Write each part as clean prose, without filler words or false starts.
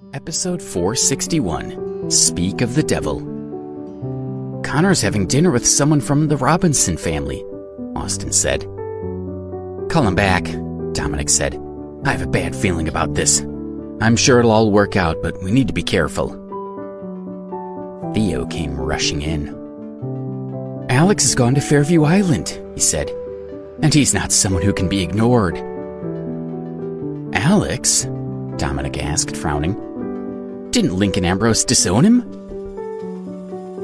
Episode 461, Speak of the Devil. Connor's having dinner with someone from the Robinson family, Austin said. Call him back, Dominic said. I have a bad feeling about this. I'm sure it'll all work out, but we need to be careful. Theo came rushing in. Alex has gone to Fairview Island, he said, and he's not someone who can be ignored. Alex? Dominic asked, frowning. Didn't Lincoln Ambrose disown him?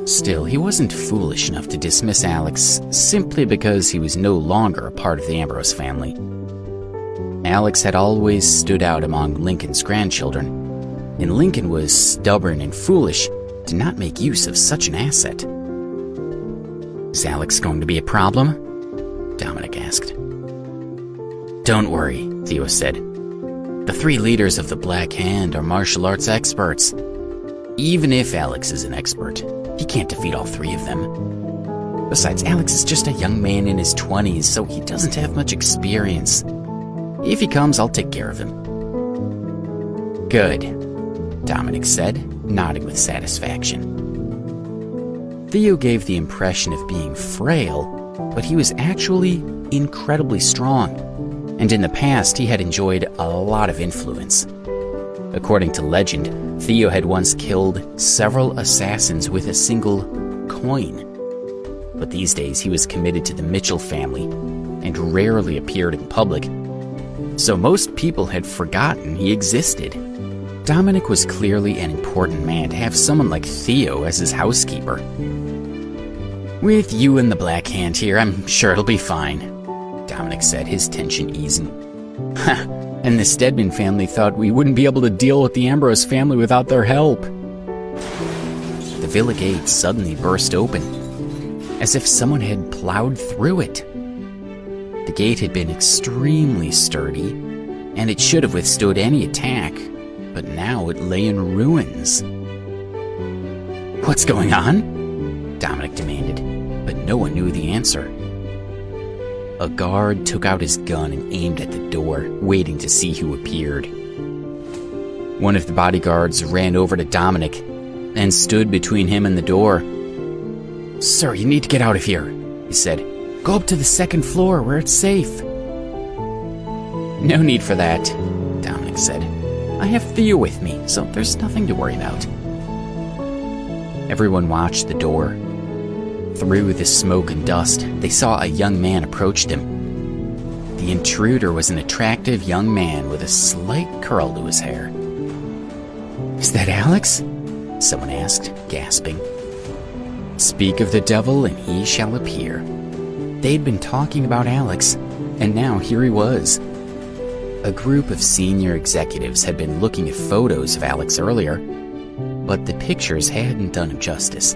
Still, he wasn't foolish enough to dismiss Alex simply because he was no longer a part of the Ambrose family. Alex had always stood out among Lincoln's grandchildren, and Lincoln was stubborn and foolish to not make use of such an asset. Is Alex going to be a problem? Dominic asked. Don't worry, Theo said. The three leaders of the Black Hand are martial arts experts. Even if Alex is an expert, he can't defeat all three of them. Besides, Alex is just a young man in his 20s, so he doesn't have much experience. If he comes, I'll take care of him. Good, Dominic said, nodding with satisfaction. Theo gave the impression of being frail, but he was actually incredibly strong, and in the past he had enjoyed a lot of influence. According to legend, Theo had once killed several assassins with a single coin. But these days he was committed to the Mitchell family and rarely appeared in public, so most people had forgotten he existed. Dominic was clearly an important man to have someone like Theo as his housekeeper. With you and the Black Hand here, I'm sure it'll be fine, Dominic said, his tension easing. Ha! And the Stedman family thought we wouldn't be able to deal with the Ambrose family without their help. The villa gate suddenly burst open, as if someone had plowed through it. The gate had been extremely sturdy, and it should have withstood any attack, but now it lay in ruins. What's going on? Dominic demanded, but no one knew the answer. A guard took out his gun and aimed at the door, waiting to see who appeared. One of the bodyguards ran over to Dominic and stood between him and the door. Sir, you need to get out of here, he said. Go up to the second floor where it's safe. No need for that, Dominic said. I have Theo with me, so there's nothing to worry about. Everyone watched the door. Through the smoke and dust, they saw a young man approach them. The intruder was an attractive young man with a slight curl to his hair. Is that Alex? Someone asked, gasping. Speak of the devil and he shall appear. They'd been talking about Alex, and now here he was. A group of senior executives had been looking at photos of Alex earlier, but the pictures hadn't done him justice.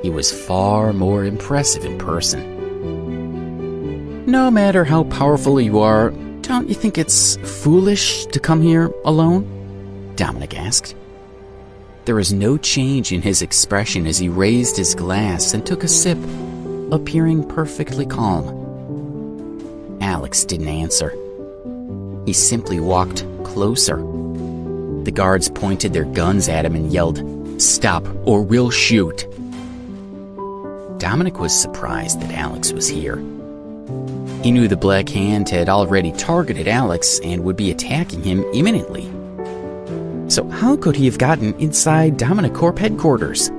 He was far more impressive in person. No matter how powerful you are, don't you think it's foolish to come here alone? Dominic asked. There was no change in his expression as he raised his glass and took a sip, appearing perfectly calm. Alex didn't answer. He simply walked closer. The guards pointed their guns at him and yelled, "Stop, or we'll shoot." Dominic was surprised that Alex was here. He knew the Black Hand had already targeted Alex and would be attacking him imminently. So how could he have gotten inside Dominic Corp headquarters?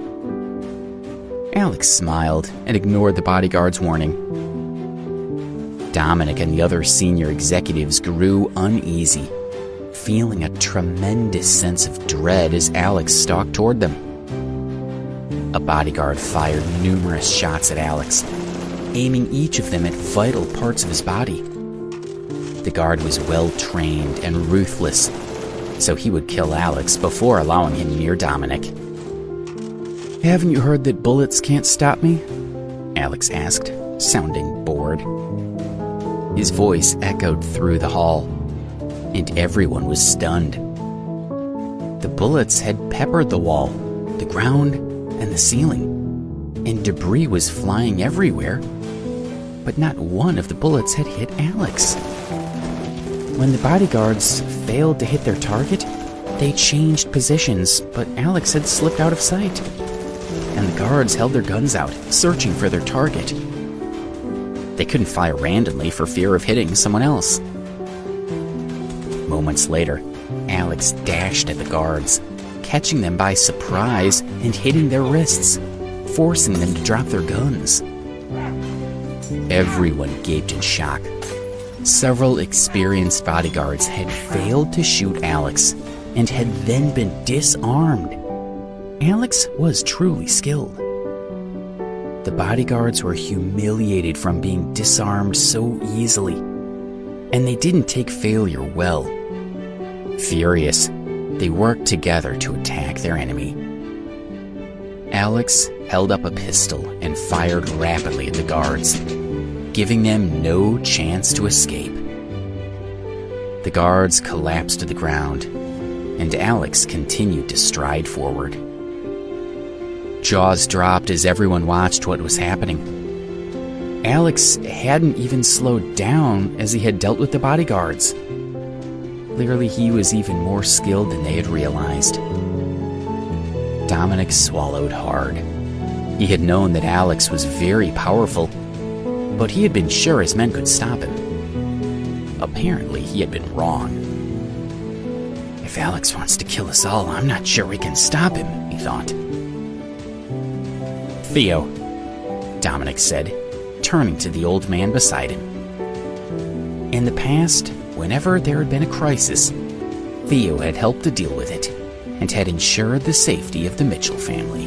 Alex smiled and ignored the bodyguard's warning. Dominic and the other senior executives grew uneasy, feeling a tremendous sense of dread as Alex stalked toward them. A bodyguard fired numerous shots at Alex, aiming each of them at vital parts of his body. The guard was well-trained and ruthless, so he would kill Alex before allowing him near Dominic. Haven't you heard that bullets can't stop me? Alex asked, sounding bored. His voice echoed through the hall, and everyone was stunned. The bullets had peppered the wall, the ground, and the ceiling, and debris was flying everywhere, but not one of the bullets had hit Alex. When the bodyguards failed to hit their target, They changed positions, but Alex had slipped out of sight, and the guards held their guns out, searching for their target. They couldn't fire randomly for fear of hitting someone else. Moments later, Alex dashed at the guards, catching them by surprise and hitting their wrists, forcing them to drop their guns. Everyone gaped in shock. Several experienced bodyguards had failed to shoot Alex and had then been disarmed. Alex was truly skilled. The bodyguards were humiliated from being disarmed so easily, and they didn't take failure well. Furious, they worked together to attack their enemy. Alex held up a pistol and fired rapidly at the guards, giving them no chance to escape. The guards collapsed to the ground, and Alex continued to stride forward. Jaws dropped as everyone watched what was happening. Alex hadn't even slowed down as he had dealt with the bodyguards. Clearly, he was even more skilled than they had realized. Dominic swallowed hard. He had known that Alex was very powerful, but he had been sure his men could stop him. Apparently, he had been wrong. If Alex wants to kill us all, I'm not sure we can stop him, he thought. Theo, Dominic said, turning to the old man beside him. In the past, whenever there had been a crisis, Theo had helped to deal with it and had ensured the safety of the Mitchell family.